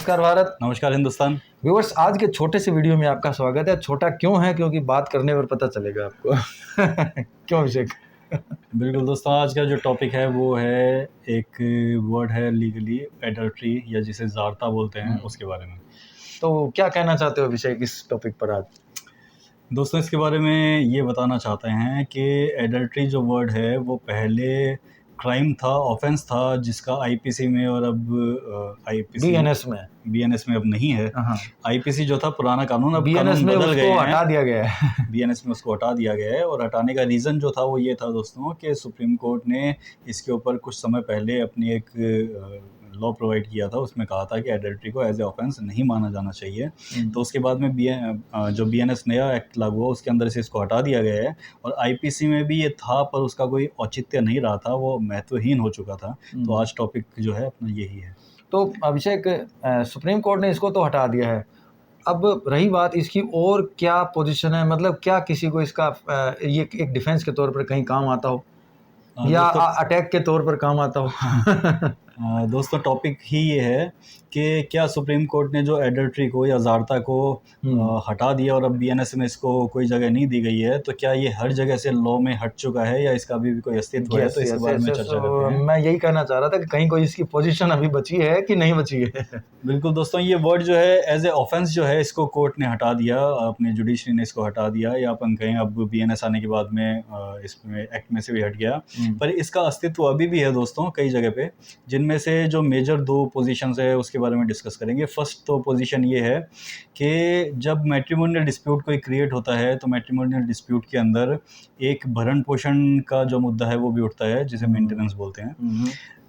नमस्कार भारत। नमस्कार हिंदुस्तान। व्यूअर्स, आज के छोटे से वीडियो में आपका स्वागत है। छोटा क्यों है? क्योंकि बात करने पर पता चलेगा आपको। क्यों अभिषेक? बिल्कुल दोस्तों, आज का जो टॉपिक है वो है एक वर्ड है लीगली एडल्ट्री या जिसे ज़ारता बोलते हैं उसके बारे में। तो क्या कहना चाहते हो अभिषेक इस टॉपिक पर आज? दोस्तों इसके बारे में ये बताना चाहते हैं कि एडल्ट्री जो वर्ड है वो पहले क्राइम था, ऑफेंस था, जिसका आईपीसी में और अब बीएनएस में अब नहीं है। आईपीसी जो था पुराना कानून, अब कानून बदल गए हैं, हटा दिया गया है। बीएनएस में उसको हटा दिया गया है और हटाने का रीज़न जो था वो ये था दोस्तों कि सुप्रीम कोर्ट ने इसके ऊपर कुछ समय पहले अपनी एक लॉ प्रोवाइड किया था। उसमें कहा था कि एडल्ट्री को एज ए ऑफेंस नहीं माना जाना चाहिए। तो उसके बाद में जो बीएनएस नया एक्ट लागू हुआ उसके अंदर से इसको हटा दिया गया है और आईपीसी में भी ये था पर उसका कोई औचित्य नहीं रहा था, वो महत्वहीन हो चुका था। तो आज टॉपिक जो है अपना यही है। तो अभिषेक, सुप्रीम कोर्ट ने इसको तो हटा दिया है, अब रही बात इसकी और क्या पोजीशन है? मतलब क्या किसी को इसका ये एक डिफेंस के तौर पर कहीं काम आता हो या अटैक के तौर पर काम आता हो? दोस्तों टॉपिक ही ये है कि क्या सुप्रीम कोर्ट ने जो एडल्ट्री को या ज़ारता को हटा दिया और अब बीएनएस में इसको कोई जगह नहीं दी गई है, तो क्या ये हर जगह से लॉ में हट चुका है या इसका अभी भी कोई अस्तित्व है? तो इसके बारे में चर्चा करते हैं। मैं यही कहना चाह रहा था कि कहीं कोई इसकी पोजीशन अभी बची है कि नहीं बची है। बिल्कुल दोस्तों, ये वर्ड जो है एज ए ऑफेंस जो है इसको कोर्ट ने हटा दिया, अपने जुडिशरी ने इसको हटा दिया, या अपन कहें अब बीएनएस आने के बाद में इसमें एक्ट में से भी हट गया। पर इसका अस्तित्व अभी भी है दोस्तों कई जगह पे, जिनमें से जो मेजर दो पोजीशंस है उसके बारे में डिस्कस करेंगे। फर्स्ट तो पोजीशन ये है कि जब मैट्रिमोनियल डिस्प्यूट कोई क्रिएट होता है तो मैट्रिमोनियल डिस्प्यूट के अंदर एक भरण पोषण का जो मुद्दा है वो भी उठता है, जिसे मेंटेनेंस बोलते हैं।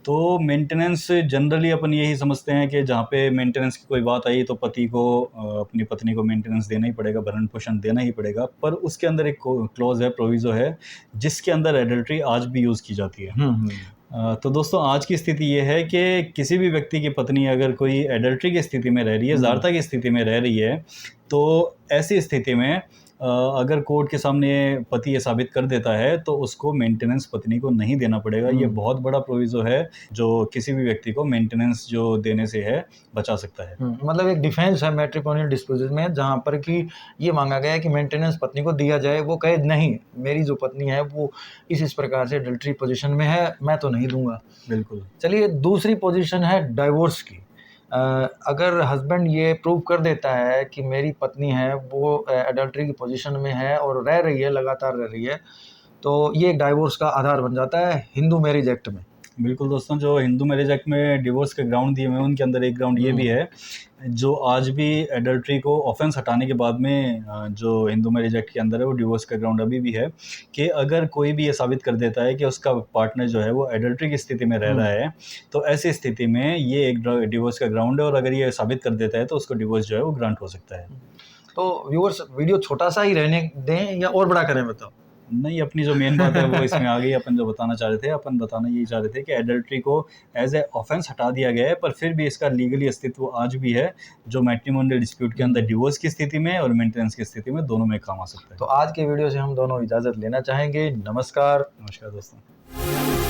तो मेंटेनेंस जनरली अपन यही समझते हैं कि जहाँ पे मेंटेनेंस की कोई बात आई तो पति को अपनी पत्नी को मेंटेनेंस देना ही पड़ेगा, भरण पोषण देना ही पड़ेगा। पर उसके अंदर एक क्लॉज है, प्रोविज़ो है, जिसके अंदर एडल्ट्री आज भी यूज़ की जाती है। तो दोस्तों आज की स्थिति ये है कि किसी भी व्यक्ति की पत्नी अगर कोई एडल्ट्री की स्थिति में रह रही है, ज़ारता की स्थिति में रह रही है, तो ऐसी स्थिति में अगर कोर्ट के सामने पति ये साबित कर देता है तो उसको मेंटेनेंस पत्नी को नहीं देना पड़ेगा। ये बहुत बड़ा प्रोविज़ो है जो किसी भी व्यक्ति को मेंटेनेंस जो देने से है बचा सकता है। मतलब एक डिफेंस है मैट्रिमोनियल डिस्प्यूट में, जहाँ पर कि ये मांगा गया है कि मेंटेनेंस पत्नी को दिया जाए। वो कहे नहीं, मेरी जो पत्नी है वो इस प्रकार से एडल्ट्री पोजीशन में है, मैं तो नहीं दूंगा। बिल्कुल। चलिए, दूसरी पोजीशन है डाइवोर्स की। अगर हस्बैंड ये प्रूव कर देता है कि मेरी पत्नी है वो एडल्ट्री की पोजीशन में है और रह रही है, लगातार रह रही है, तो ये एक डाइवोर्स का आधार बन जाता है हिंदू मैरिज एक्ट में। बिल्कुल दोस्तों, जो हिंदू मैरिज एक्ट में डिवोर्स के ग्राउंड दिए हुए हैं उनके अंदर एक ग्राउंड ये भी है, जो आज भी एडल्ट्री को ऑफेंस हटाने के बाद में जो हिंदू मैरिज एक्ट के अंदर है वो डिवोर्स का ग्राउंड अभी भी है कि अगर कोई भी ये साबित कर देता है कि उसका पार्टनर जो है वो एडल्ट्री की स्थिति में रह रहा है, तो ऐसी स्थिति में ये एक डिवोर्स का ग्राउंड है और अगर ये साबित कर देता है तो उसको डिवोर्स जो है वो ग्रांट हो सकता है। तो व्यूअर्स, वीडियो छोटा सा ही रहने दें या और बड़ा करें, बताओ? नहीं, अपनी जो मेन बात है वो इसमें आ गई। अपन जो बताना चाह रहे थे, अपन बताना यही चाह रहे थे कि एडल्ट्री को एज ए ऑफेंस हटा दिया गया है, पर फिर भी इसका लीगली अस्तित्व आज भी है, जो मैट्रिमोनियल डिस्प्यूट के अंदर डिवोर्स की स्थिति में और मेंटेनेंस की स्थिति में दोनों में काम आ सकता है। तो आज के वीडियो से हम दोनों इजाज़त लेना चाहेंगे। नमस्कार। नमस्कार दोस्तों।